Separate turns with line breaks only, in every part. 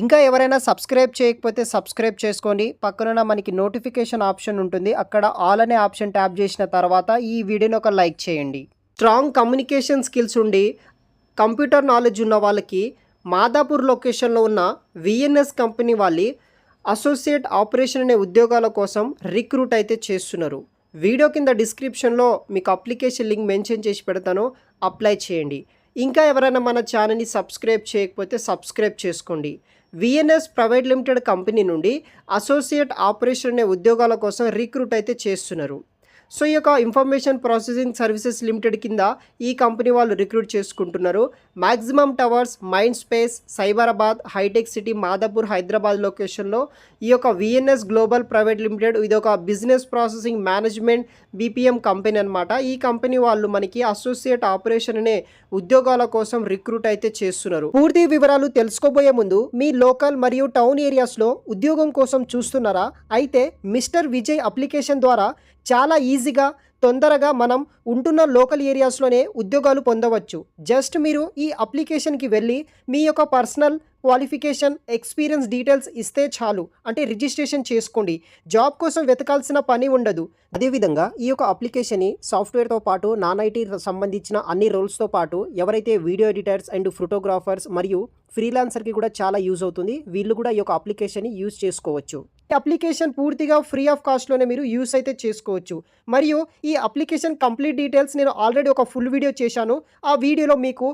ఇంకా ఎవరైనా సబ్స్క్రైబ్ చేయకపోతే సబ్స్క్రైబ్ చేసుకోండి. పక్కనున్న మనకి నోటిఫికేషన్ ఆప్షన్ ఉంటుంది. అక్కడ ఆల్ అనే ఆప్షన్ ట్యాప్ చేసిన తర్వాత ఈ వీడియోని ఒక లైక్ చేయండి. స్ట్రాంగ్ కమ్యూనికేషన్ స్కిల్స్ ఉండి కంప్యూటర్ నాలెడ్జ్ ఉన్న వాళ్ళకి మాదాపూర్ లొకేషన్లో ఉన్న విఎన్ఎస్ కంపెనీ వాళ్ళు అసోసియేట్ ఆపరేషన్ అనే ఉద్యోగాల కోసం రిక్రూట్ అయితే చేస్తున్నారు. వీడియో కింద డిస్క్రిప్షన్లో మీకు అప్లికేషన్ లింక్ మెన్షన్ చేసి పెడతాను, అప్లై చేయండి. ఇంకా ఎవరైనా మన ఛానల్ని సబ్స్క్రైబ్ చేయకపోతే సబ్స్క్రైబ్ చేసుకోండి. విఎన్ఎస్ ప్రైవేట్ లిమిటెడ్ కంపెనీ నుండి అసోసియేట్ ఆపరేషన్ అనే ఉద్యోగాల కోసం రిక్రూట్ అయితే చేస్తున్నారు. సో ఈ యొక్క ఇన్ఫర్మేషన్ ప్రాసెసింగ్ సర్వీసెస్ లిమిటెడ్ కింద ఈ కంపెనీ వాళ్ళు రిక్రూట్ చేసుకుంటున్నారు. Maximum towers, mind space, Cyberabad, hitech city, Madhapur, Hyderabad లొకేషన్లో ఈ యొక్క విఎన్ఎస్ గ్లోబల్ ప్రైవేట్ లిమిటెడ్ ఇది ఒక business processing management BPM company అనమాట. ఈ కంపెనీ వాళ్ళు మనకి అసోసియేట్ ఆపరేషన్ అనే ఉద్యోగాల కోసం రిక్రూట్ అయితే చేస్తున్నారు. పూర్తి వివరాలు తెలుసుకోబోయే ముందు మీ లోకల్ మరియు టౌన్ ఏరియాస్లో ఉద్యోగం కోసం చూస్తున్నారా? అయితే మిస్టర్ విజయ్ అప్లికేషన్ ద్వారా చాలా ఈజీగా తొందరగా మనం ఉంటున్న లోకల్ ఏరియాస్లోనే ఉద్యోగాలు పొందవచ్చు. జస్ట్ మీరు ఈ అప్లికేషన్కి వెళ్ళి మీ యొక్క పర్సనల్ క్వాలిఫికేషన్, ఎక్స్పీరియన్స్ డీటెయిల్స్ ఇస్తే చాలు. అంటే రిజిస్ట్రేషన్ చేసుకోండి. జాబ్ కోసం వెతకాల్సిన పని ఉండదు. అదేవిధంగా ఈ యొక్క అప్లికేషన్ని సాఫ్ట్వేర్తో పాటు నాన్ ఐటీ సంబంధించిన అన్ని రోల్స్తో పాటు ఎవరైతే వీడియో ఎడిటర్స్ అండ్ ఫోటోగ్రాఫర్స్ మరియు ఫ్రీలాన్సర్కి కూడా చాలా యూజ్ అవుతుంది. వీళ్ళు కూడా ఈ యొక్క అప్లికేషన్ని యూజ్ చేసుకోవచ్చు. ఈ అప్లికేషన్ పూర్తిగా ఫ్రీ ఆఫ్ కాస్ట్లోనే మీరు యూస్ అయితే చేసుకోవచ్చు. మరియు ఈ అప్లికేషన్ కంప్లీట్ డీటెయిల్స్ నేను ఆల్రెడీ ఒక ఫుల్ వీడియో చేశాను. ఆ వీడియోలో మీకు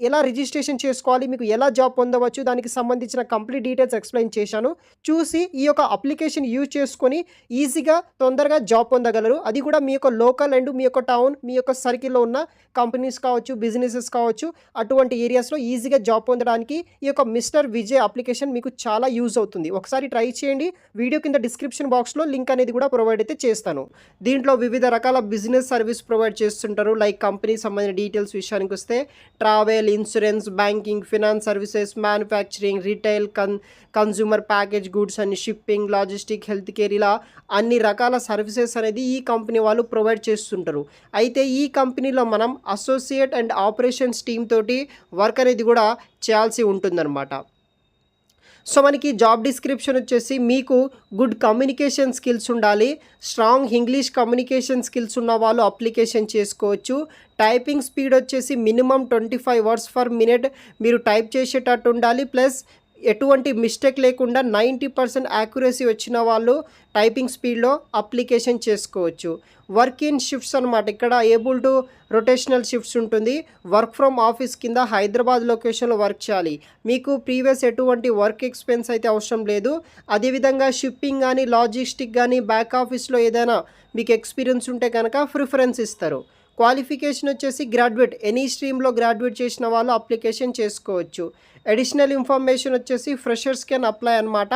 ఎలా రిజిస్ట్రేషన్ చేసుకోవాలి, మీకు ఎలా జాబ్ పొందవచ్చు, దానికి సంబంధించిన కంప్లీట్ డీటెయిల్స్ ఎక్స్ప్లెయిన్ చేశాను. చూసి ఈ యొక్క అప్లికేషన్ యూజ్ చేసుకొని ఈజీగా తొందరగా జాబ్ పొందగలరు. అది కూడా మీ యొక్క లోకల్ అండ్ మీ యొక్క టౌన్, మీ యొక్క సర్కిల్లో ఉన్న కంపెనీస్ కావచ్చు, బిజినెసెస్ కావచ్చు, అటువంటి ఏరియాస్లో ఈజీగా జాబ్ పొందడానికి ఈ యొక్క మిస్టర్ విజయ్ అప్లికేషన్ మీకు చాలా యూజ్ అవుతుంది. ఒకసారి ట్రై చేయండి. వీడియో కింద డిస్క్రిప్షన్ బాక్స్లో లింక్ అనేది కూడా ప్రొవైడ్ అయితే చేస్తాను. దీంట్లో వివిధ రకాల బిజినెస్ సర్వీస్ ప్రొవైడ్ చేస్తుంటారు. లైక్ కంపెనీ సంబంధించిన డీటెయిల్స్ విషయానికి వస్తే travel, insurance, banking, finance services, manufacturing, retail, consumer package goods అని, షిప్పింగ్, లాజిస్టిక్, హెల్త్ కేర్, ఇలా అన్ని రకాల సర్వీసెస్ అనేది ఈ కంపెనీ వాళ్ళు ప్రొవైడ్ చేస్తుంటారు. అయితే ఈ కంపెనీలో మనం అసోసియేట్ అండ్ ఆపరేషన్స్ టీమ్ తోటి వర్క్ అనేది కూడా చేయాల్సి ఉంటుందన్నమాట. సో మనకి జాబ్ డిస్క్రిప్షన్ వచ్చేసి మీకు గుడ్ కమ్యూనికేషన్ స్కిల్స్ ఉండాలి. స్ట్రాంగ్ ఇంగ్లీష్ కమ్యూనికేషన్ స్కిల్స్ ఉన్న వాళ్ళు అప్లికేషన్ చేసుకోవచ్చు. టైపింగ్ స్పీడ్ వచ్చేసి మినిమం 25 వర్డ్స్ పర్ మినిట్ మీరు టైప్ చేసేటట్టు ఉండాలి. ప్లస్ ఎటువంటి మిస్టేక్ లేకుండా 90% యాక్యురసీ వచ్చిన వాళ్ళు టైపింగ్ స్పీడ్లో అప్లికేషన్ చేసుకోవచ్చు. వర్క్ ఇన్ షిఫ్ట్స్ అనమాట. ఇక్కడ ఏబుల్ టు రొటేషనల్ షిఫ్ట్స్ ఉంటుంది. వర్క్ ఫ్రమ్ ఆఫీస్ కింద హైదరాబాద్ లొకేషన్లో వర్క్ చేయాలి. మీకు ప్రీవియస్ ఎటువంటి వర్క్ ఎక్స్పీరియన్స్ అయితే అవసరం లేదు. అదేవిధంగా షిప్పింగ్ కానీ, లాజిస్టిక్ కానీ, బ్యాక్ ఆఫీస్లో ఏదైనా మీకు ఎక్స్పీరియన్స్ ఉంటే కనుక ప్రిఫరెన్స్ ఇస్తారు. క్వాలిఫికేషన్ వచ్చేసి గ్రాడ్యుయేట్, ఎనీ స్ట్రీమ్లో గ్రాడ్యుయేట్ చేసిన వాళ్ళు అప్లికేషన్ చేసుకోవచ్చు. అడిషనల్ ఇన్ఫర్మేషన్ వచ్చేసి ఫ్రెషర్స్ కెన్ అప్లై అనమాట.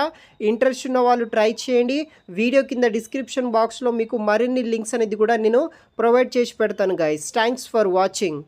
ఇంట్రెస్ట్ ఉన్న వాళ్ళు ట్రై చేయండి. వీడియో కింద డిస్క్రిప్షన్ బాక్స్లో మీకు మరిన్ని లింక్స్ అనేది కూడా నేను ప్రొవైడ్ చేసి పెడతాను గైస్. Thanks for watching.